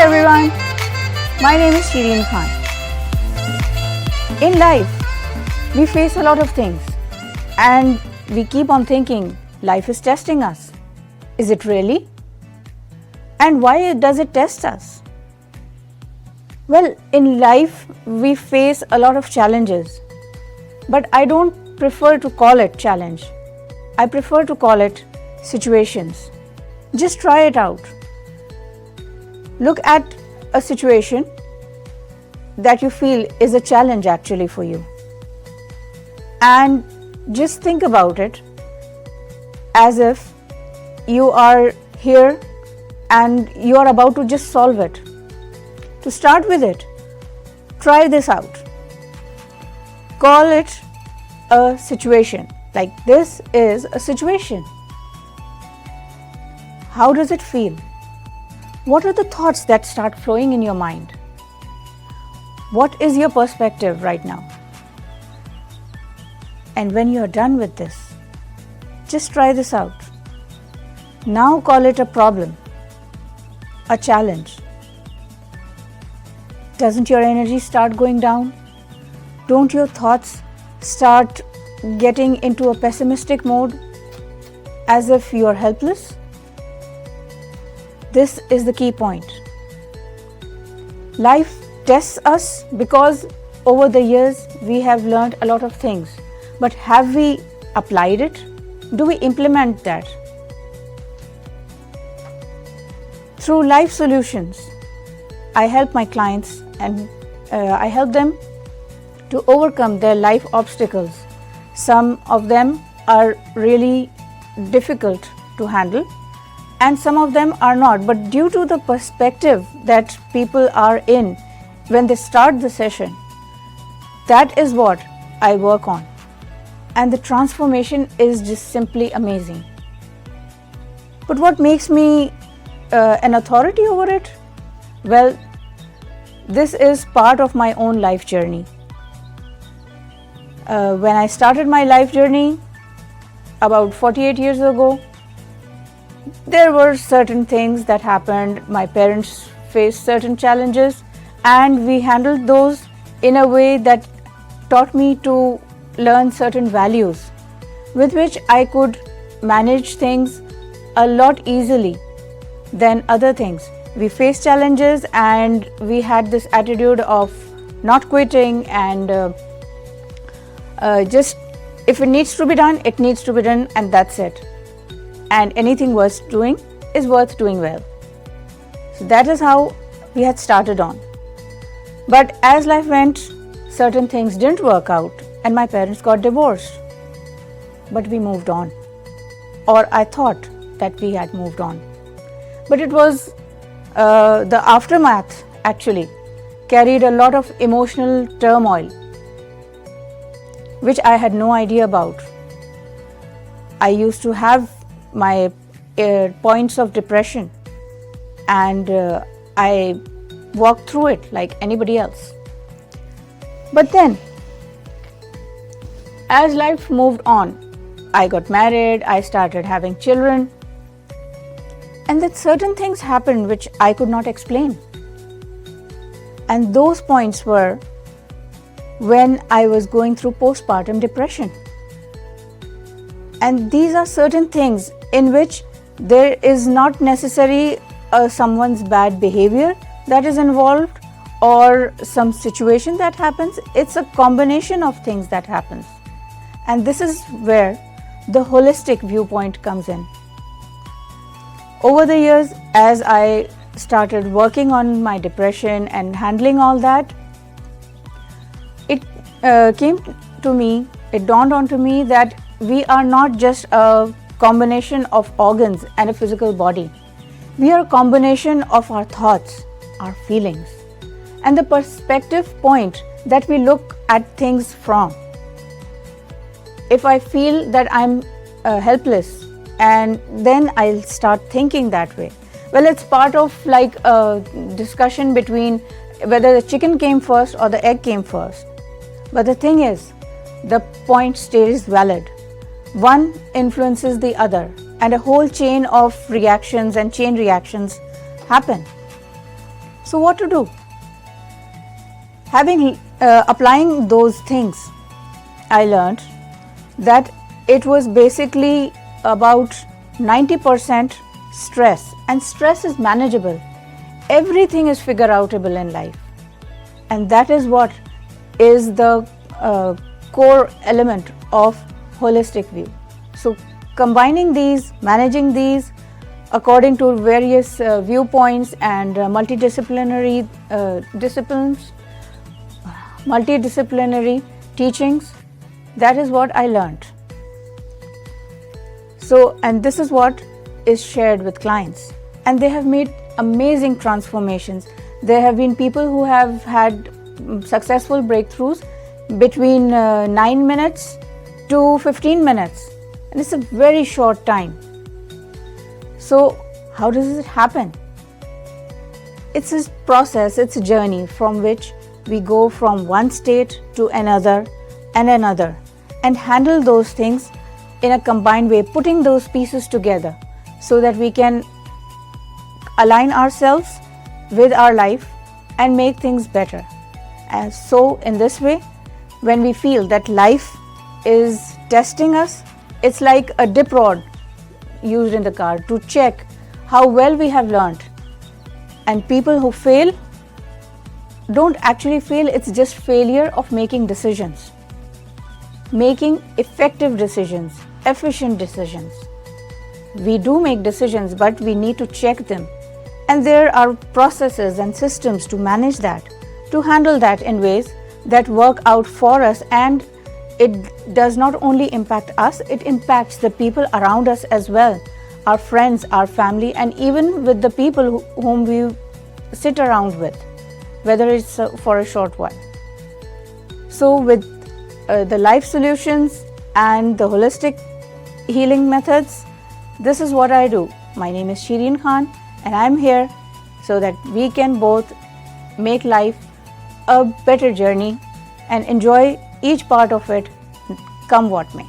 everyone, my name is Shireen Khan. In life, we face a lot of things and we keep on thinking life is testing us. Is it really? And why does it test us? Well, in life, we face a lot of challenges, but I don't prefer to call it challenge. I prefer to call it situations. Just try it out. Look at a situation that you feel is a challenge actually for you, and just think about it as if you are here and you are about to just solve it. To start with it, try this out. Call it a situation. Like, this is a situation. How does it feel? What are the thoughts that start flowing in your mind? What is your perspective right now? And when you are done with this, just try this out. Now call it a problem, a challenge. Doesn't your energy start going down? Don't your thoughts start getting into a pessimistic mode, as if you are helpless? This is the key point. Life tests us because over the years we have learned a lot of things. But have we applied it? Do we implement that? Through Life Solutions, I help my clients and I help them to overcome their life obstacles. Some of them are really difficult to handle, and some of them are not. But due to the perspective that people are in when they start the session, that is what I work on. And the transformation is just simply amazing. But what makes me an authority over it? Well, this is part of my own life journey. When I started my life journey about 48 years ago, there were certain things that happened. My parents faced certain challenges, and we handled those in a way that taught me to learn certain values with which I could manage things a lot easily than other things. We faced challenges and we had this attitude of not quitting and just if it needs to be done, it needs to be done, and that's it. And anything worth doing is worth doing well. So that is how we had started on. But as life went, certain things didn't work out and my parents got divorced. But we moved on. Or I thought that we had moved on. But it was the aftermath actually carried a lot of emotional turmoil, which I had no idea about. I used to have my points of depression, and I walked through it like anybody else. But then, as life moved on, I got married, I started having children, and then certain things happened which I could not explain. And those points were when I was going through postpartum depression. And these are certain things in which there is not necessarily someone's bad behavior that is involved or some situation that happens. It's a combination of things that happens. And this is where the holistic viewpoint comes in. Over the years, as I started working on my depression and handling all that, it dawned onto me that we are not just a combination of organs and a physical body. We are a combination of our thoughts, our feelings, and the perspective point that we look at things from. If I feel that I'm helpless, and then I'll start thinking that way. Well, it's part of like a discussion between whether the chicken came first or the egg came first. But the thing is, the point stays valid. One influences the other, and a whole chain of reactions and chain reactions happen. So what to do? Applying those things, I learned that it was basically about 90% stress, and stress is manageable. Everything is figure outable in life, and that is what is the core element of holistic view. So combining these, managing these according to various viewpoints and multidisciplinary disciplines, multidisciplinary teachings, that is what I learned. So, and this is what is shared with clients, and they have made amazing transformations. There have been people who have had successful breakthroughs between 9 minutes to 15 minutes, and it's a very short time. So how does it happen? It's a process, it's a journey from which we go from one state to another and another, and handle those things in a combined way, putting those pieces together so that we can align ourselves with our life and make things better. And so in this way, when we feel that life is testing us, it's like a dip rod used in the car to check how well we have learned. And people who fail don't actually fail, it's just failure of making decisions, making effective decisions, efficient decisions. We do make decisions, but we need to check them. And there are processes and systems to manage that, to handle that in ways that work out for us, and it does not only impact us, it impacts the people around us as well, our friends, our family, and even with the people whom we sit around with, whether it's for a short while. So with the life solutions and the holistic healing methods, this is what I do. My name is Shireen Khan, and I'm here so that we can both make life a better journey and enjoy each part of it, come what may.